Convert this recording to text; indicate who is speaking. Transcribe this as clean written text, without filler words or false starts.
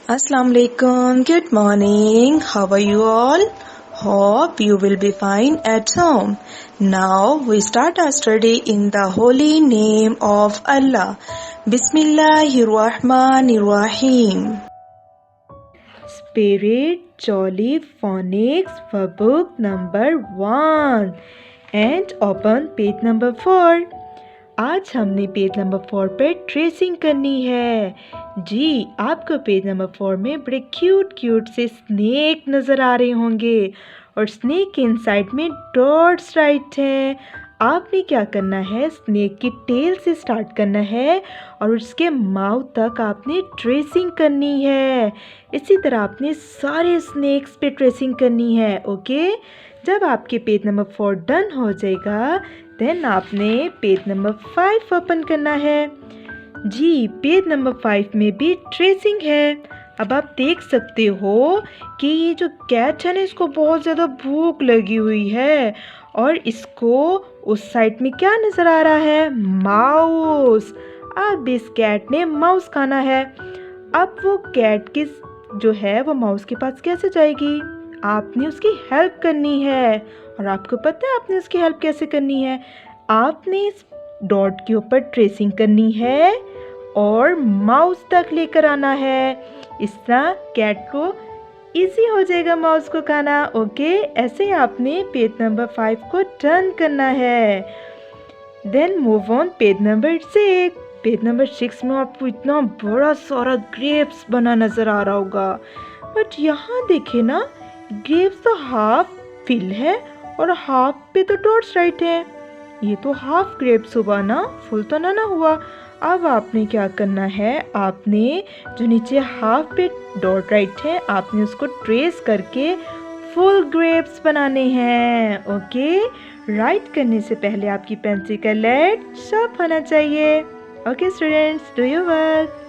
Speaker 1: Assalamu alaikum. Good morning. How are you all? Hope you will be fine at home. Now we start our study in the holy name of Allah. Bismillahirrahmanirrahim.
Speaker 2: Spirit Jolly Phonics for book number 1 and open page number 4. आज हमने page number 4 पे tracing करनी है। जी आपको page number 4 में बड़े cute से snake नज़र आ रहे होंगे और स्नेक के इनसाइड में डॉट्स राइट हैं। आपने क्या करना है, स्नेक की टेल से स्टार्ट करना है और उसके माउथ तक आपने ट्रेसिंग करनी है। इसी तरह आपने सारे स्नेक्स पे ट्रेसिंग करनी है। ओके, जब आपके पेज नंबर 4 डन हो जाएगा देन आपने पेज नंबर 5 ओपन करना है। जी पेज नंबर 5 में भी ट्रेसिंग है। अब आप देख सकते हो कि ये जो कैट है ना, इसको बहुत ज़्यादा भूख लगी हुई है और इसको उस साइड में क्या नज़र आ रहा है, माउस। अब इस कैट ने माउस खाना है। अब वो कैट की जो है वो माउस के पास कैसे जाएगी, आपने उसकी हेल्प करनी है। और आपको पता है आपने उसकी हेल्प कैसे करनी है, आपने इस डॉट के ऊपर ट्रेसिंग करनी है और माउस तक लेकर आना है। इस तरह कैट को इजी हो जाएगा माउस को खाना। ओके, ऐसे आपने पेज नंबर 5 को टर्न करना है। Then move on page number 6। Page number 6 में आपको इतना बड़ा सारा ग्रेप्स बना नज़र आ रहा होगा, बट यहाँ देखे ना, ग्रेप्स तो हाफ फिल है और हाफ पे तो डॉट्स राइट है। ये तो हाफ ग्रेप्स हुआ ना, फुल तो ना हुआ। अब आपने क्या करना है, आपने जो नीचे हाफ पे डॉट राइट है आपने उसको ट्रेस करके फुल ग्रेप्स बनाने हैं। ओके, राइट करने से पहले आपकी पेंसिल का लेड शार्प होना चाहिए। Okay students, do your work.